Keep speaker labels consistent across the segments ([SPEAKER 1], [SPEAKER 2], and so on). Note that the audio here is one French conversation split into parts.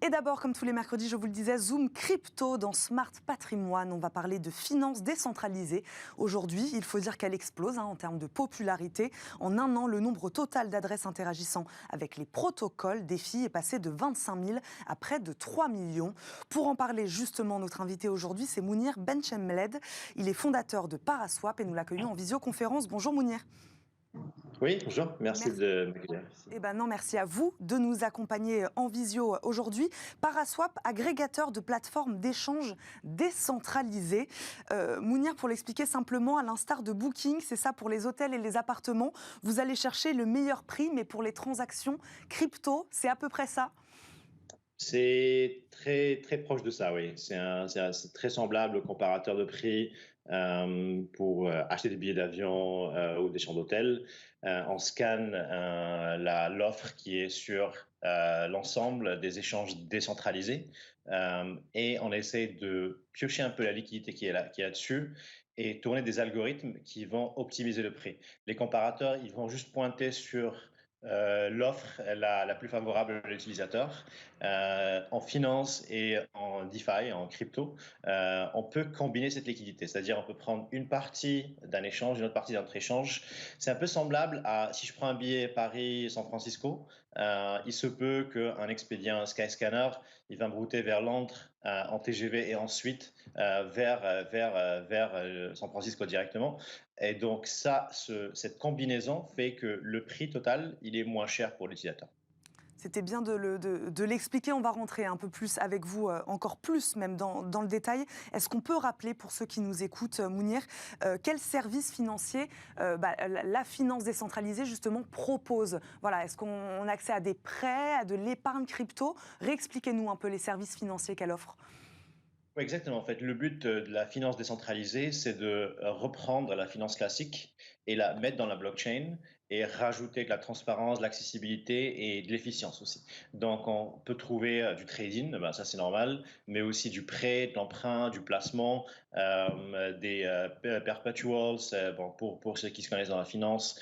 [SPEAKER 1] Et d'abord, comme tous les mercredis, je vous le disais, Zoom Crypto dans Smart Patrimoine. On va parler de finances décentralisées. Aujourd'hui, il faut dire qu'elle explose en termes de popularité. En un an, le nombre total d'adresses interagissant avec les protocoles DeFi est passé de 25 000 à près de 3 millions. Pour en parler justement, notre invité aujourd'hui, c'est Mounir Benchemled. Il est fondateur de Paraswap et nous l'accueillons en visioconférence. Bonjour Mounir.
[SPEAKER 2] Oui, bonjour, merci
[SPEAKER 1] Merci.
[SPEAKER 2] de m'accueillir ici.
[SPEAKER 1] Eh ben non, merci à vous de nous accompagner en visio aujourd'hui. Paraswap, agrégateur de plateformes d'échange décentralisées. Mounir, pour l'expliquer simplement, à l'instar de Booking, c'est ça pour les hôtels et les appartements. Vous allez chercher le meilleur prix, mais pour les transactions crypto, c'est à peu près ça.
[SPEAKER 2] C'est très, très proche de ça, oui. C'est très semblable au comparateur de prix pour acheter des billets d'avion ou des chambres d'hôtel. On scanne l'offre qui est sur l'ensemble des échanges décentralisés et on essaie de piocher un peu la liquidité qui est là-dessus et tourner des algorithmes qui vont optimiser le prix. Les comparateurs, ils vont juste pointer sur l'offre la plus favorable à l'utilisateur. En finance et en DeFi, en crypto, on peut combiner cette liquidité, c'est-à-dire on peut prendre une partie d'un échange, une autre partie d'un autre échange. C'est un peu semblable à si je prends un billet Paris-San Francisco, il se peut qu'un expédient Skyscanner, il va me router vers Londres en TGV et ensuite vers San Francisco directement. Et donc cette combinaison fait que le prix total, il est moins cher pour l'utilisateur.
[SPEAKER 1] C'était bien de l'expliquer. On va rentrer un peu plus avec vous, encore plus même dans le détail. Est-ce qu'on peut rappeler, pour ceux qui nous écoutent, Mounir, quels services financiers la finance décentralisée, justement, propose? Voilà, est-ce qu'on a accès à des prêts, à de l'épargne crypto? Réexpliquez-nous un peu les services financiers qu'elle offre.
[SPEAKER 2] Oui, exactement. En fait, le but de la finance décentralisée, c'est de reprendre la finance classique et la mettre dans la blockchain et rajouter de la transparence, de l'accessibilité et de l'efficience aussi. Donc, on peut trouver du trading, ben, ça c'est normal, mais aussi du prêt, de l'emprunt, du placement, des perpetuals, bon, pour ceux qui se connaissent dans la finance,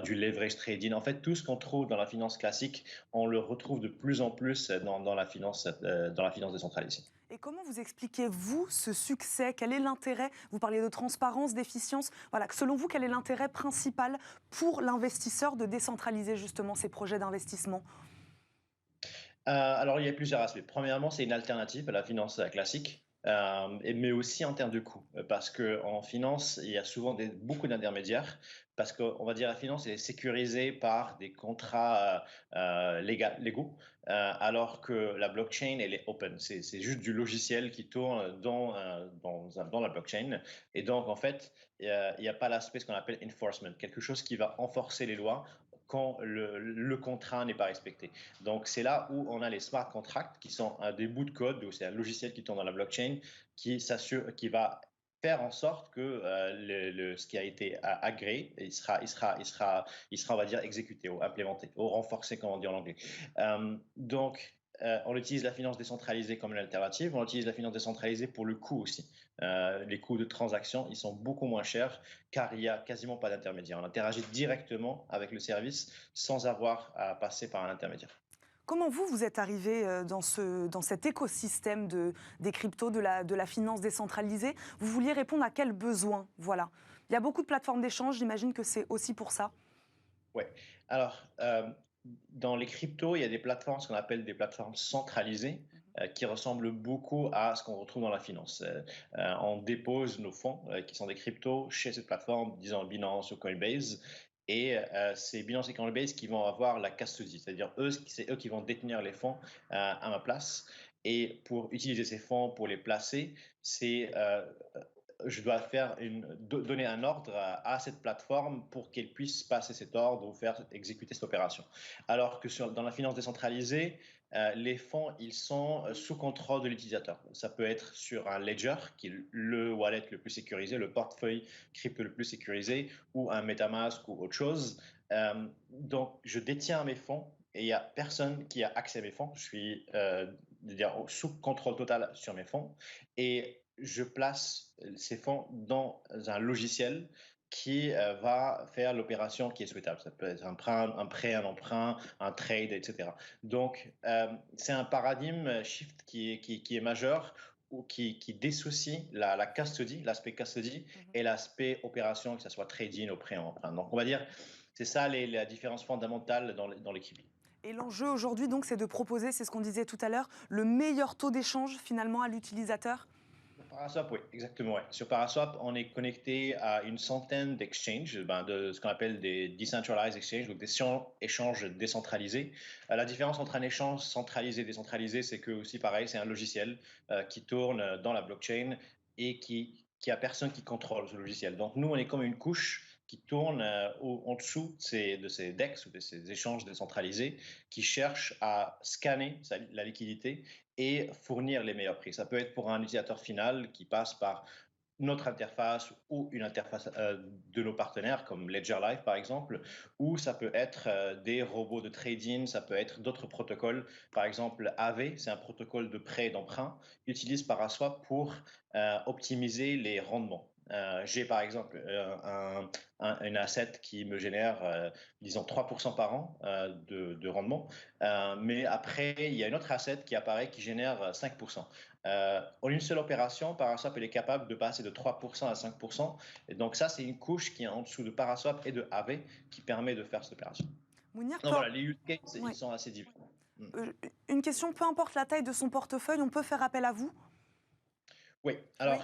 [SPEAKER 2] du leverage trading. En fait, tout ce qu'on trouve dans la finance classique, on le retrouve de plus en plus dans dans la finance décentralisée.
[SPEAKER 1] Et comment vous expliquez, vous, ce succès? Quel est l'intérêt? Vous parliez de transparence, d'efficience. Voilà, selon vous, quel est l'intérêt principal pour l'investisseur de décentraliser justement ses projets d'investissement?
[SPEAKER 2] Alors, il y a plusieurs aspects. Premièrement, c'est une alternative à la finance classique, mais aussi en termes de coûts. Parce qu'en finance, il y a souvent beaucoup d'intermédiaires, parce qu'on va dire la finance est sécurisée par des contrats légaux, alors que la blockchain, elle est open. C'est juste du logiciel qui tourne dans la blockchain. Et donc, en fait, il y a pas l'aspect ce qu'on appelle enforcement, quelque chose qui va enforcer les lois quand le contrat n'est pas respecté. Donc, c'est là où on a les smart contracts qui sont des bouts de code, ou c'est un logiciel qui tourne dans la blockchain qui va faire en sorte que ce qui a été agréé, on va dire, exécuté ou implémenté, ou renforcé, comme on dit en anglais. On utilise la finance décentralisée comme une alternative. On utilise la finance décentralisée pour le coût aussi. Les coûts de transaction, ils sont beaucoup moins chers car il n'y a quasiment pas d'intermédiaire. On interagit directement avec le service sans avoir à passer par un intermédiaire.
[SPEAKER 1] Comment vous êtes arrivé dans cet écosystème des cryptos, de la finance décentralisée? Vous vouliez répondre à quel besoin? Voilà. Il y a beaucoup de plateformes d'échange, j'imagine que c'est aussi pour ça.
[SPEAKER 2] Ouais. Alors, dans les cryptos, il y a des plateformes, ce qu'on appelle des plateformes centralisées, qui ressemblent beaucoup à ce qu'on retrouve dans la finance. On dépose nos fonds, qui sont des cryptos, chez cette plateforme, disons Binance ou Coinbase, et c'est Binance et Coinbase qui vont avoir la custody, c'est-à-dire c'est eux qui vont détenir les fonds à ma place. Et pour utiliser ces fonds, pour les placer, c'est je dois donner un ordre à cette plateforme pour qu'elle puisse passer cet ordre ou faire exécuter cette opération. Alors que dans la finance décentralisée, les fonds, ils sont sous contrôle de l'utilisateur. Ça peut être sur un ledger, qui est le wallet le plus sécurisé, le portefeuille crypto le plus sécurisé, ou un MetaMask ou autre chose. Donc, je détiens mes fonds et il n'y a personne qui a accès à mes fonds. Je suis sous contrôle total sur mes fonds et je place ces fonds dans un logiciel qui va faire l'opération qui est souhaitable. Ça peut être un prêt, un emprunt, un trade, etc. Donc, c'est un paradigme shift qui est majeur ou qui dissocie la custody, l'aspect custody et l'aspect opération, que ce soit trading ou prêt en emprunt. Donc, on va dire, c'est ça la différence fondamentale dans les cryptos.
[SPEAKER 1] Et l'enjeu aujourd'hui, donc, c'est de proposer, c'est ce qu'on disait tout à l'heure, le meilleur taux d'échange finalement à l'utilisateur.
[SPEAKER 2] Sur Paraswap, oui, exactement. Ouais. Sur Paraswap, on est connecté à une centaine d'exchanges, de ce qu'on appelle des decentralized exchanges, donc des échanges décentralisés. La différence entre un échange centralisé et décentralisé, c'est que aussi pareil, c'est un logiciel qui tourne dans la blockchain et qui a personne qui contrôle ce logiciel. Donc nous, on est comme une couche qui tourne en dessous de ces DEX ou de ces échanges décentralisés qui cherchent à scanner la liquidité et fournir les meilleurs prix. Ça peut être pour un utilisateur final qui passe par notre interface ou une interface de nos partenaires comme Ledger Live par exemple, ou ça peut être des robots de trading, ça peut être d'autres protocoles. Par exemple, AV, c'est un protocole de prêt et d'emprunt, utilise Paraswap pour optimiser les rendements. J'ai par exemple une asset qui me génère, disons, 3% par an de rendement, mais après, il y a une autre asset qui apparaît qui génère 5%. En une seule opération, Paraswap elle est capable de passer de 3% à 5%. Et donc ça, c'est une couche qui est en dessous de Paraswap et de AV qui permet de faire cette opération.
[SPEAKER 1] Mounir,
[SPEAKER 2] Donc voilà, les use cases,
[SPEAKER 1] ouais.
[SPEAKER 2] ils sont assez différents.
[SPEAKER 1] Une question, peu importe la taille de son portefeuille, on peut faire appel à vous?
[SPEAKER 2] Oui,
[SPEAKER 1] Oui.
[SPEAKER 2] alors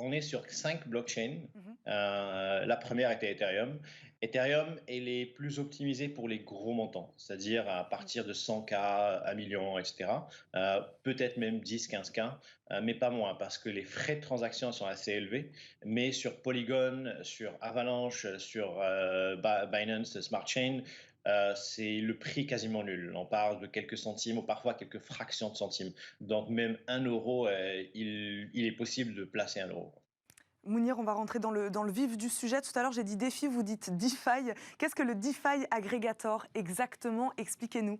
[SPEAKER 2] on est sur 5 blockchains.
[SPEAKER 1] Mhm.
[SPEAKER 2] La première était Ethereum. Ethereum, elle est plus optimisée pour les gros montants, c'est-à-dire à partir de 100K, 1 million, etc. Peut-être même 10, 15K, mais pas moins, parce que les frais de transaction sont assez élevés. Mais sur Polygon, sur Avalanche, sur Binance Smart Chain, c'est le prix quasiment nul. On parle de quelques centimes ou parfois quelques fractions de centimes. Donc même 1 euro, il est possible de placer 1 euro.
[SPEAKER 1] Mounir, on va rentrer dans le vif du sujet. Tout à l'heure, j'ai dit défi, vous dites DeFi. Qu'est-ce que le DeFi Aggregator exactement? Expliquez-nous.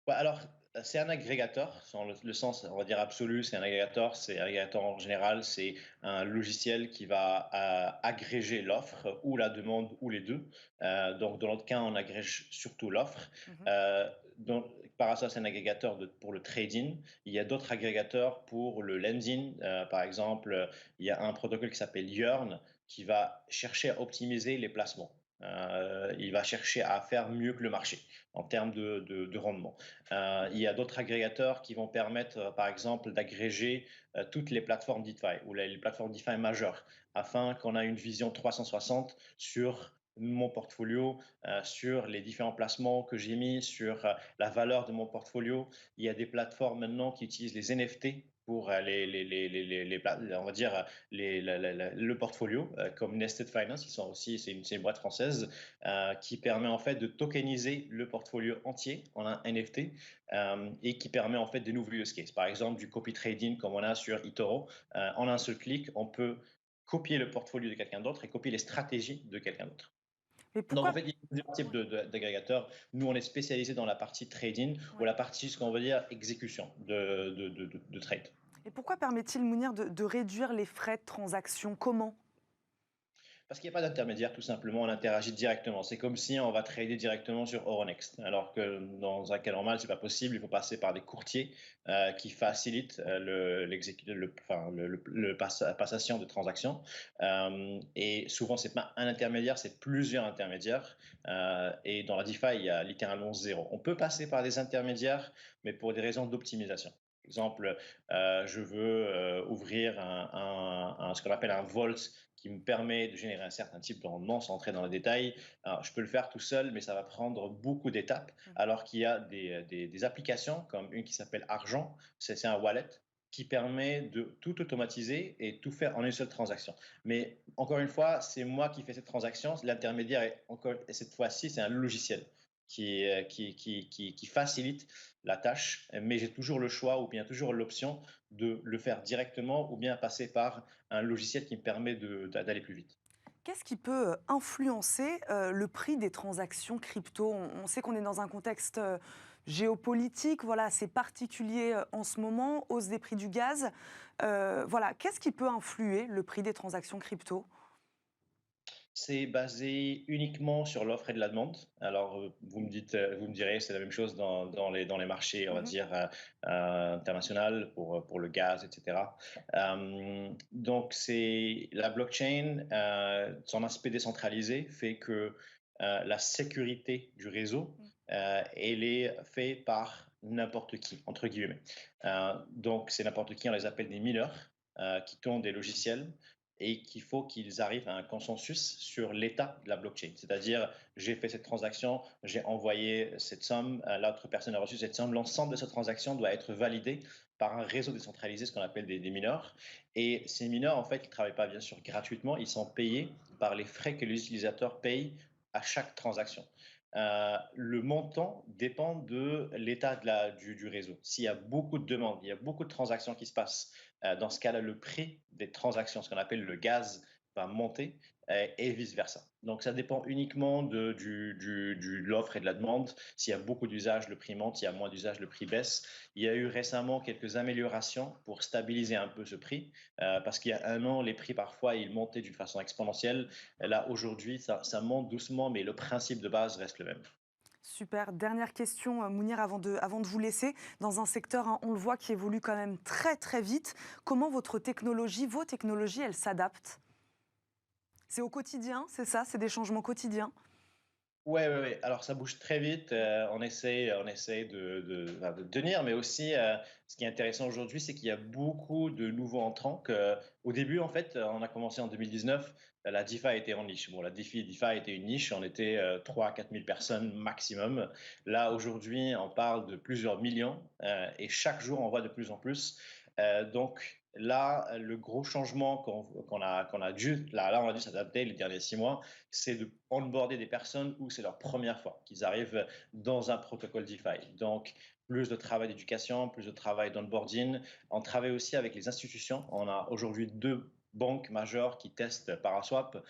[SPEAKER 2] Ouais, alors, c'est un agrégateur, dans le sens, on va dire absolu, c'est un agrégateur. C'est un agrégateur en général, c'est un logiciel qui va agréger l'offre ou la demande ou les deux. Donc, dans notre cas, on agrège surtout l'offre.
[SPEAKER 1] Mhm.
[SPEAKER 2] Euh, donc, Paraswap, c'est un agrégateur pour le trading. Il y a d'autres agrégateurs pour le lending. Par exemple, il y a un protocole qui s'appelle Yearn qui va chercher à optimiser les placements. Il va chercher à faire mieux que le marché en termes de rendement. Il y a d'autres agrégateurs qui vont permettre, par exemple, d'agréger toutes les plateformes DeFi ou les plateformes DeFi majeures afin qu'on ait une vision 360 sur mon portfolio, sur les différents placements que j'ai mis, sur la valeur de mon portfolio. Il y a des plateformes maintenant qui utilisent les NFT pour on va dire le portfolio, comme Nested Finance, c'est une boîte française qui permet en fait de tokeniser le portfolio entier en un NFT et qui permet en fait de nouveaux use cases. Par exemple, du copy trading comme on a sur eToro. En un seul clic, on peut copier le portfolio de quelqu'un d'autre et copier les stratégies de quelqu'un d'autre.
[SPEAKER 1] Mais
[SPEAKER 2] Donc en
[SPEAKER 1] pourquoi?
[SPEAKER 2] fait, il y a plusieurs types d'agrégateurs. Nous, on est spécialisé dans la partie trading ou
[SPEAKER 1] Ouais.
[SPEAKER 2] la partie, ce qu'on veut dire, exécution de trade.
[SPEAKER 1] Et pourquoi permet-il, Mounir, de réduire les frais de transaction? Comment?
[SPEAKER 2] Parce qu'il n'y a pas d'intermédiaire, tout simplement, on interagit directement. C'est comme si on va trader directement sur Euronext, alors que dans un cas normal, c'est pas possible. Il faut passer par des courtiers qui facilitent passation de transactions. Et souvent, c'est pas un intermédiaire, c'est plusieurs intermédiaires. Et dans la DeFi, il y a littéralement zéro. On peut passer par des intermédiaires, mais pour des raisons d'optimisation. Par exemple, je veux ouvrir ce qu'on appelle un vault qui me permet de générer un certain type de rendement sans entrer dans les détails. Alors, je peux le faire tout seul, mais ça va prendre beaucoup d'étapes, alors qu'il y a des applications comme une qui s'appelle Argent, c'est un wallet qui permet de tout automatiser et tout faire en une seule transaction. Mais encore une fois, c'est moi qui fais cette transaction, l'intermédiaire et cette fois-ci, c'est un logiciel qui facilite la tâche, mais j'ai toujours le choix ou bien toujours l'option de le faire directement ou bien passer par un logiciel qui me permet d'aller plus vite.
[SPEAKER 1] Qu'est-ce qui peut influencer le prix des transactions crypto? On sait qu'on est dans un contexte géopolitique, voilà, c'est particulier en ce moment, hausse des prix du gaz. Voilà, qu'est-ce qui peut influer le prix des transactions crypto?
[SPEAKER 2] C'est basé uniquement sur l'offre et de la demande. Alors, vous me direz, c'est la même chose dans les marchés, on va
[SPEAKER 1] Mhm.
[SPEAKER 2] dire, international pour le gaz, etc. Donc, c'est la blockchain, son aspect décentralisé fait que la sécurité du réseau, elle est faite par n'importe qui, entre guillemets. Donc, c'est n'importe qui, on les appelle des mineurs, qui tournent des logiciels et qu'il faut qu'ils arrivent à un consensus sur l'état de la blockchain. C'est-à-dire, j'ai fait cette transaction, j'ai envoyé cette somme, l'autre personne a reçu cette somme. L'ensemble de cette transaction doit être validé par un réseau décentralisé, ce qu'on appelle des mineurs. Et ces mineurs, en fait, ils ne travaillent pas bien sûr gratuitement, ils sont payés par les frais que les utilisateurs payent à chaque transaction. Le montant dépend de l'état du réseau. S'il y a beaucoup de demandes, il y a beaucoup de transactions qui se passent, dans ce cas-là, le prix des transactions, ce qu'on appelle le gaz, va monter et vice-versa. Donc, ça dépend uniquement de l'offre et de la demande. S'il y a beaucoup d'usages, le prix monte. S'il y a moins d'usages, le prix baisse. Il y a eu récemment quelques améliorations pour stabiliser un peu ce prix, parce qu'il y a un an, les prix, parfois, ils montaient d'une façon exponentielle. Là, aujourd'hui, ça monte doucement, mais le principe de base reste le même.
[SPEAKER 1] Super. Dernière question, Mounir, avant de vous laisser. Dans un secteur, hein, on le voit, qui évolue quand même très très vite, comment vos technologies, elles s'adaptent? C'est au quotidien, c'est ça? C'est des changements quotidiens?
[SPEAKER 2] Ouais, ouais, ouais. Alors ça bouge très vite. On essaie enfin, de tenir, mais aussi, ce qui est intéressant aujourd'hui, c'est qu'il y a beaucoup de nouveaux entrants. Au début, en fait, on a commencé en 2019. La DeFi était en niche. Bon, la DeFi était une niche. On était 3 à 4 000 personnes maximum. Là, aujourd'hui, on parle de plusieurs millions, et chaque jour, on voit de plus en plus. Donc là, le gros changement qu'on a dû, là, on a dû s'adapter les derniers 6 mois, c'est de onboarder des personnes où c'est leur première fois qu'ils arrivent dans un protocole DeFi. Donc, plus de travail d'éducation, plus de travail d'onboarding. On travaille aussi avec les institutions. On a aujourd'hui 2 banques majeures qui testent Paraswap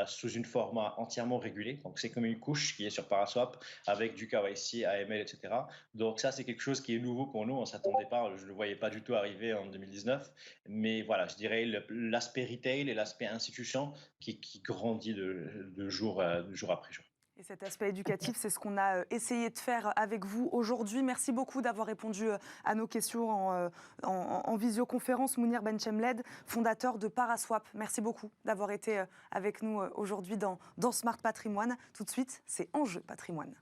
[SPEAKER 2] sous une format entièrement régulé. Donc, c'est comme une couche qui est sur Paraswap avec du KYC, AML, etc. Donc, ça, c'est quelque chose qui est nouveau pour nous. On ne s'attendait pas, je ne le voyais pas du tout arriver en 2019. Mais voilà, je dirais l'aspect retail et l'aspect institution qui grandit de jour après jour.
[SPEAKER 1] Et cet aspect éducatif, c'est ce qu'on a essayé de faire avec vous aujourd'hui. Merci beaucoup d'avoir répondu à nos questions en visioconférence. Mounir Benchemled, fondateur de Paraswap. Merci beaucoup d'avoir été avec nous aujourd'hui dans Smart Patrimoine. Tout de suite, c'est Enjeu Patrimoine.